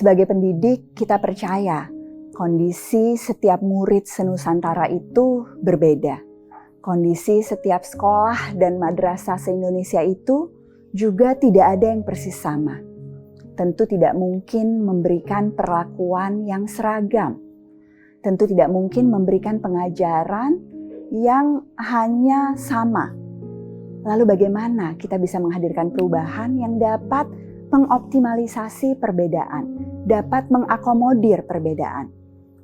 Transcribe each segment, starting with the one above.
Sebagai pendidik, kita percaya kondisi setiap murid senusantara itu berbeda. Kondisi setiap sekolah dan madrasah se-Indonesia itu juga tidak ada yang persis sama. Tentu tidak mungkin memberikan perlakuan yang seragam. Tentu tidak mungkin memberikan pengajaran yang hanya sama. Lalu bagaimana kita bisa menghadirkan perubahan yang dapat mengoptimalisasi perbedaan, dapat mengakomodir perbedaan?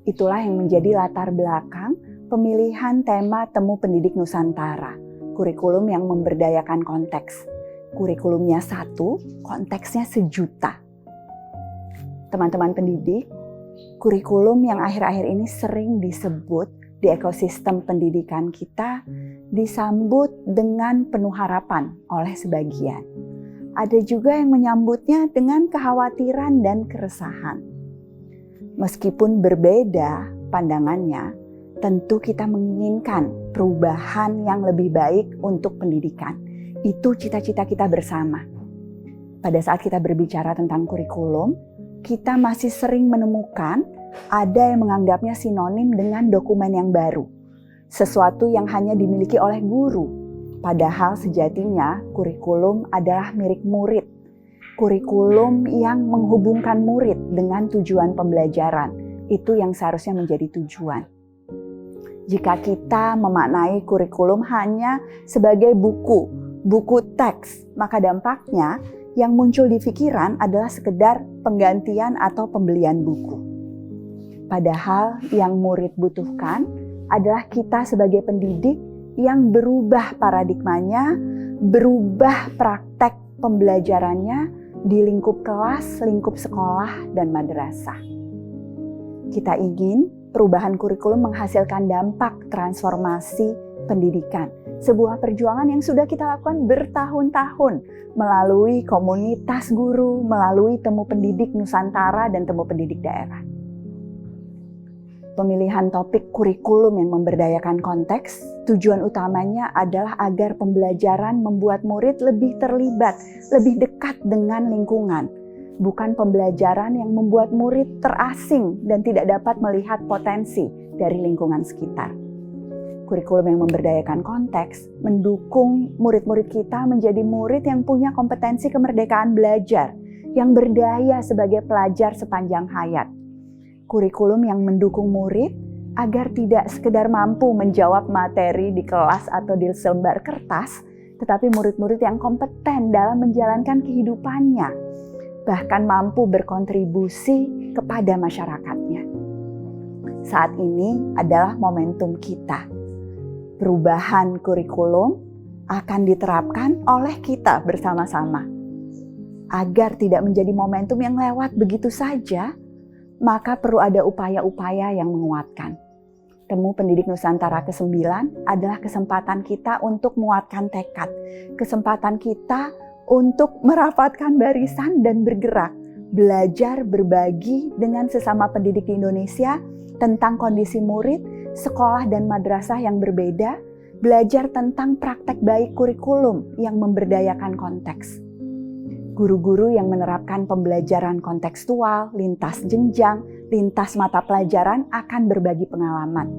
Itulah yang menjadi latar belakang pemilihan tema Temu Pendidik Nusantara, kurikulum yang memberdayakan konteks. Kurikulumnya 1, konteksnya 1.000.000. Teman-teman pendidik, kurikulum yang akhir-akhir ini sering disebut di ekosistem pendidikan kita disambut dengan penuh harapan oleh sebagian. Ada juga yang menyambutnya dengan kekhawatiran dan keresahan. Meskipun berbeda pandangannya, tentu kita menginginkan perubahan yang lebih baik untuk pendidikan. Itu cita-cita kita bersama. Pada saat kita berbicara tentang kurikulum, kita masih sering menemukan ada yang menganggapnya sinonim dengan dokumen yang baru. Sesuatu yang hanya dimiliki oleh guru. Padahal sejatinya kurikulum adalah milik murid. Kurikulum yang menghubungkan murid dengan tujuan pembelajaran. Itu yang seharusnya menjadi tujuan. Jika kita memaknai kurikulum hanya sebagai buku teks, maka dampaknya yang muncul di pikiran adalah sekedar penggantian atau pembelian buku. Padahal yang murid butuhkan adalah kita sebagai pendidik yang berubah paradigmanya, berubah praktek pembelajarannya di lingkup kelas, lingkup sekolah, dan madrasah. Kita ingin perubahan kurikulum menghasilkan dampak transformasi pendidikan. Sebuah perjuangan yang sudah kita lakukan bertahun-tahun melalui komunitas guru, melalui Temu Pendidik Nusantara dan Temu Pendidik Daerah. Pemilihan topik kurikulum yang memberdayakan konteks, tujuan utamanya adalah agar pembelajaran membuat murid lebih terlibat, lebih dekat dengan lingkungan. Bukan pembelajaran yang membuat murid terasing dan tidak dapat melihat potensi dari lingkungan sekitar. Kurikulum yang memberdayakan konteks mendukung murid-murid kita menjadi murid yang punya kompetensi kemerdekaan belajar, yang berdaya sebagai pelajar sepanjang hayat. Kurikulum yang mendukung murid agar tidak sekedar mampu menjawab materi di kelas atau di selembar kertas, tetapi murid-murid yang kompeten dalam menjalankan kehidupannya, bahkan mampu berkontribusi kepada masyarakatnya. Saat ini adalah momentum kita. Perubahan kurikulum akan diterapkan oleh kita bersama-sama. Agar tidak menjadi momentum yang lewat begitu saja, maka perlu ada upaya-upaya yang menguatkan. Temu Pendidik Nusantara ke-9 adalah kesempatan kita untuk menguatkan tekad. Kesempatan kita untuk merapatkan barisan dan bergerak. Belajar berbagi dengan sesama pendidik di Indonesia tentang kondisi murid, sekolah dan madrasah yang berbeda. Belajar tentang praktek baik kurikulum yang memberdayakan konteks. Guru-guru yang menerapkan pembelajaran kontekstual, lintas jenjang, lintas mata pelajaran akan berbagi pengalaman.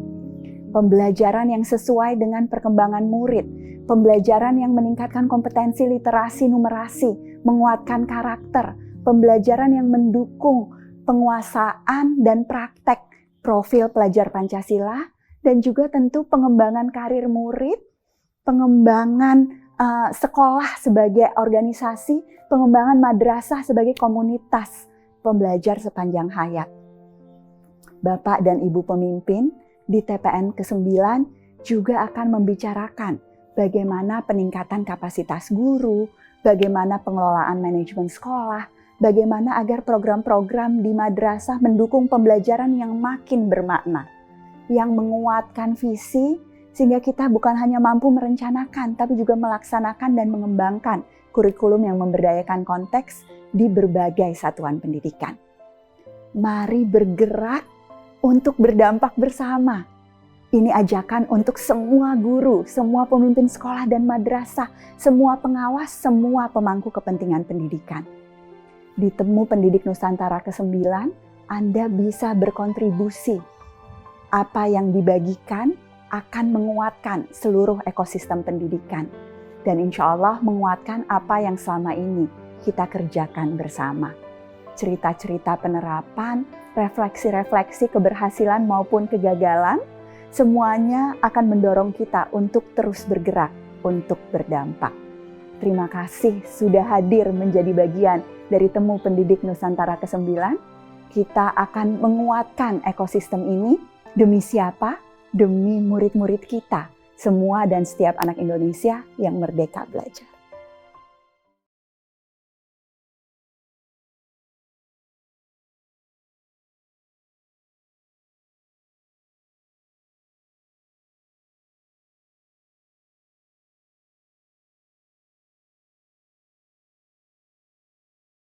Pembelajaran yang sesuai dengan perkembangan murid, pembelajaran yang meningkatkan kompetensi literasi numerasi, menguatkan karakter, pembelajaran yang mendukung penguasaan dan praktek profil pelajar Pancasila, dan juga tentu pengembangan karir murid, pengembangan sekolah sebagai organisasi, pengembangan madrasah sebagai komunitas pembelajar sepanjang hayat. Bapak dan Ibu pemimpin di TPN ke-9 juga akan membicarakan bagaimana peningkatan kapasitas guru, bagaimana pengelolaan manajemen sekolah, bagaimana agar program-program di madrasah mendukung pembelajaran yang makin bermakna, yang menguatkan visi, sehingga kita bukan hanya mampu merencanakan, tapi juga melaksanakan dan mengembangkan kurikulum yang memberdayakan konteks di berbagai satuan pendidikan. Mari bergerak untuk berdampak bersama. Ini ajakan untuk semua guru, semua pemimpin sekolah dan madrasah, semua pengawas, semua pemangku kepentingan pendidikan. Di Temu Pendidik Nusantara ke-9, Anda bisa berkontribusi. Apa yang dibagikan akan menguatkan seluruh ekosistem pendidikan. Dan insya Allah menguatkan apa yang selama ini kita kerjakan bersama. Cerita-cerita penerapan, refleksi-refleksi keberhasilan maupun kegagalan, semuanya akan mendorong kita untuk terus bergerak, untuk berdampak. Terima kasih sudah hadir menjadi bagian dari Temu Pendidik Nusantara ke-9. Kita akan menguatkan ekosistem ini demi siapa? Demi murid-murid kita, semua dan setiap anak Indonesia yang merdeka belajar.